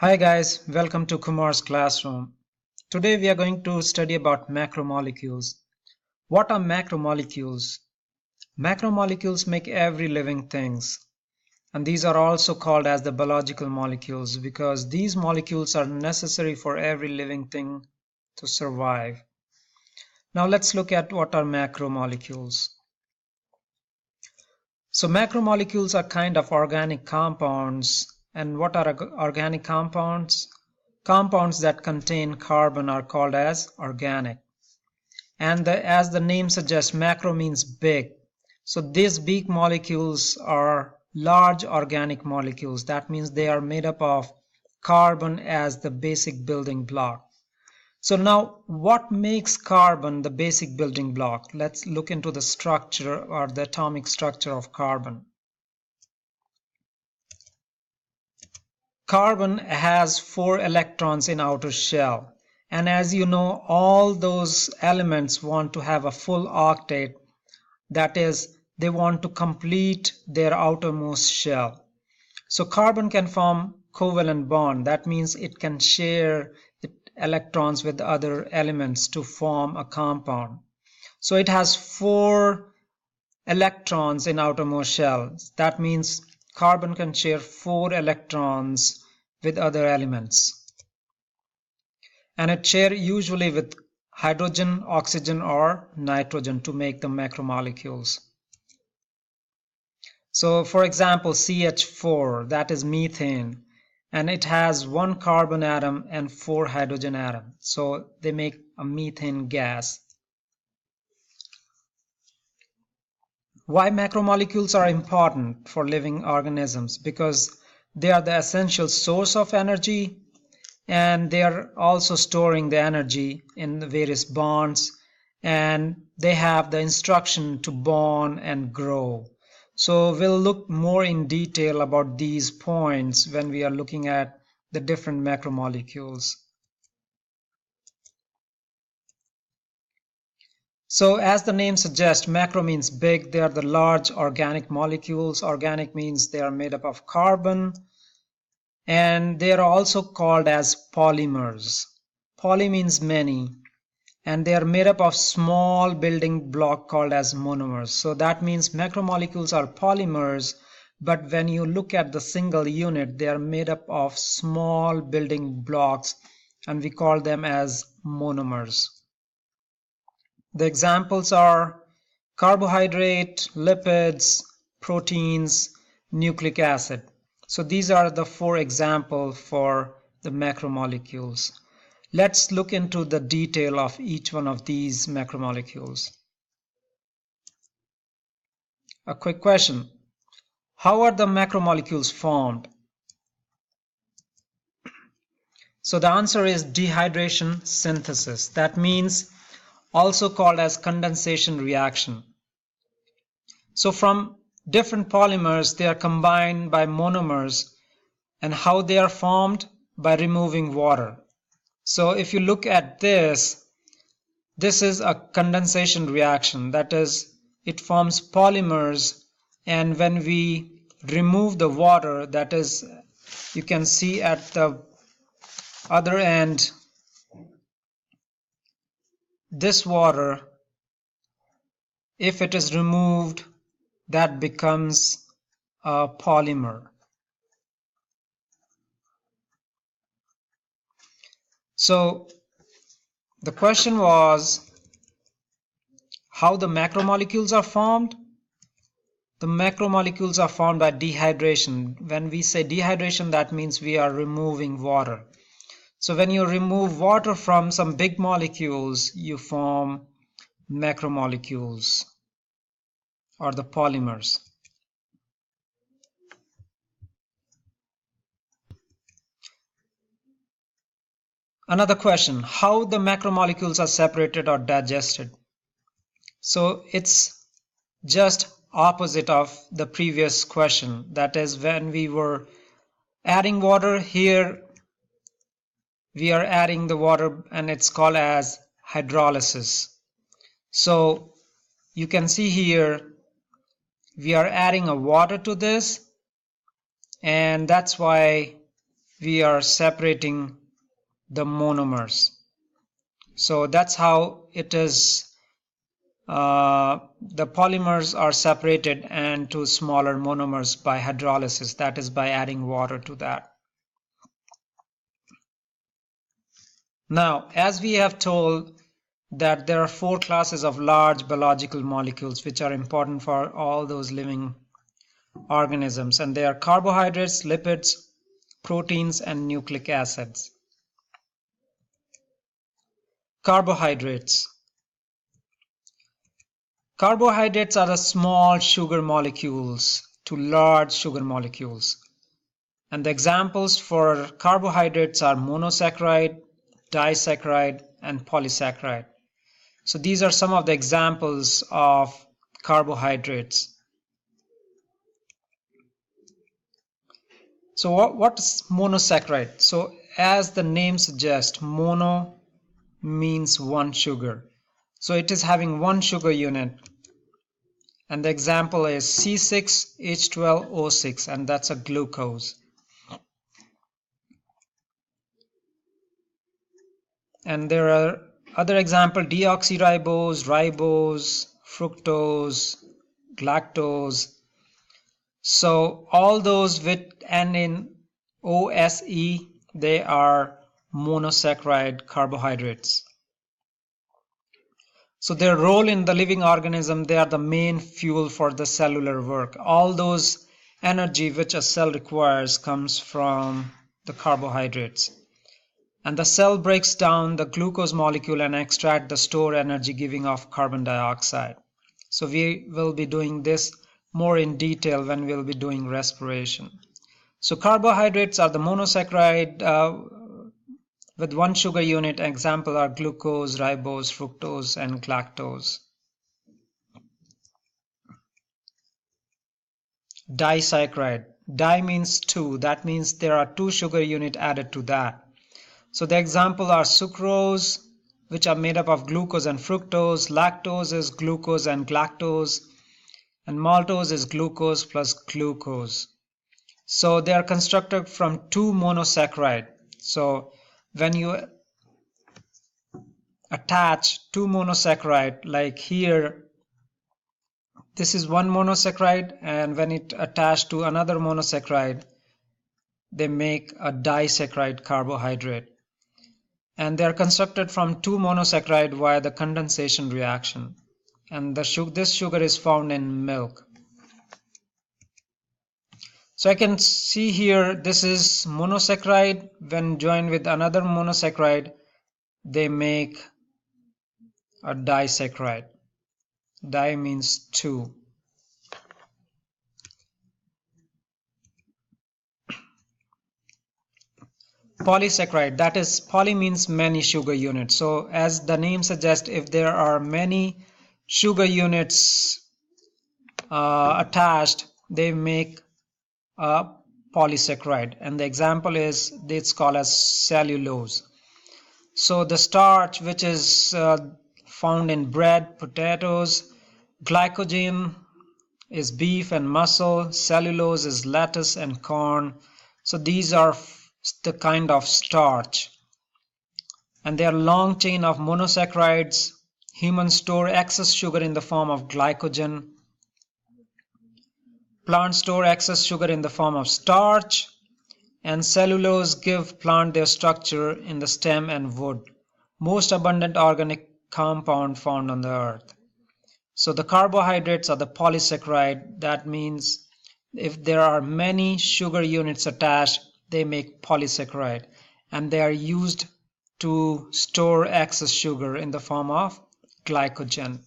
Hi guys, welcome to Kumar's classroom. Today we are going to study about macromolecules. What are macromolecules? Macromolecules make every living things, and these are also called as the biological molecules because these molecules are necessary for every living thing to survive. Now let's look at what are macromolecules. So macromolecules are kind of organic compounds. And what are organic compounds? Compounds that contain carbon are called as organic. And as the name suggests, macro means big. So these big molecules are large organic molecules. That means they are made up of carbon as the basic building block. So now what makes carbon the basic building block? Let's look into the structure or the atomic structure of carbon. Carbon has 4 electrons in outer shell. And as you know, all those elements want to have a full octet. That is, they want to complete their outermost shell. So carbon can form covalent bond. That means it can share electrons with other elements to form a compound. So it has 4 electrons in outermost shell. That means carbon can share 4 electrons with other elements. And it shares usually with hydrogen, oxygen, or nitrogen to make the macromolecules. So for example, CH4, that is methane, and it has 1 carbon atom and 4 hydrogen atoms. So they make a methane gas. Why macromolecules are important for living organisms? Because they are the essential source of energy, and they are also storing the energy in the various bonds, and they have the instruction to bond and grow. So we'll look more in detail about these points when we are looking at the different macromolecules. So as the name suggests, macro means big. They are the large organic molecules. Organic means they are made up of carbon. And they are also called as polymers. Poly means many. And they are made up of small building block called as monomers. So that means macromolecules are polymers. But when you look at the single unit, they are made up of small building blocks. And we call them as monomers. The examples are carbohydrate, lipids, proteins, nucleic acid. So these are the 4 examples for the macromolecules. Let's look into the detail of each one of these macromolecules. A quick question. How are the macromolecules formed? So the answer is dehydration synthesis. That means also called as condensation reaction. So from different polymers, they are combined by monomers, and how they are formed? By removing water. So if you look at this is a condensation reaction. That is, it forms polymers, and when we remove the water, that is, you can see at the other end, this water, if it is removed, that becomes a polymer. So the question was how the macromolecules are formed. The macromolecules are formed by dehydration. When we say dehydration, that means we are removing water. So when you remove water from some big molecules, you form macromolecules or the polymers. Another question, how the macromolecules are separated or digested? So it's just opposite of the previous question. That is, when we were adding water, here we are adding the water and it's called as hydrolysis. So you can see here we are adding a water to this, and that's why we are separating the monomers. So that's how it is. The polymers are separated into smaller monomers by hydrolysis, that is by adding water to that. Now, as we have told that there are 4 classes of large biological molecules which are important for all those living organisms, and they are carbohydrates, lipids, proteins, and nucleic acids. Carbohydrates. Carbohydrates are the small sugar molecules to large sugar molecules. And the examples for carbohydrates are monosaccharide, disaccharide, and polysaccharide. So these are some of the examples of carbohydrates. So what is monosaccharide? So as the name suggests, mono means one sugar. So it is having one sugar unit. And the example is C6H12O6, and that's a glucose. And there are other examples: deoxyribose, ribose, fructose, galactose. So all those with end in OSE, they are monosaccharide carbohydrates. So their role in the living organism, they are the main fuel for the cellular work. All those energy which a cell requires comes from the carbohydrates. And the cell breaks down the glucose molecule and extract the stored energy, giving off carbon dioxide. So we will be doing this more in detail when we'll be doing respiration. So carbohydrates are the monosaccharide with one sugar unit. Example are glucose, ribose, fructose, and galactose. Disaccharide. Di means two. That means there are 2 sugar units added to that. So the example are sucrose, which are made up of glucose and fructose. Lactose is glucose and galactose. And maltose is glucose plus glucose. So they are constructed from 2 monosaccharides. So when you attach 2 monosaccharides, like here, this is one monosaccharide, and when it attached to another monosaccharide, they make a disaccharide carbohydrate. And they are constructed from 2 monosaccharides via the condensation reaction. And this sugar is found in milk. So I can see here, this is monosaccharide. When joined with another monosaccharide, they make a disaccharide. Di means 2. Polysaccharide, that is, poly means many sugar units. So as the name suggests, if there are many sugar units attached, they make a polysaccharide. And the example is, it's called as cellulose. So the starch, which is found in bread, potatoes, glycogen is beef and muscle, cellulose is lettuce and corn. So these are the kind of starch. And they are long chain of monosaccharides. Humans store excess sugar in the form of glycogen. Plants store excess sugar in the form of starch. And cellulose give plant their structure in the stem and wood, most abundant organic compound found on the earth. So the carbohydrates are the polysaccharide. That means if there are many sugar units attached, they make polysaccharide, and they are used to store excess sugar in the form of glycogen.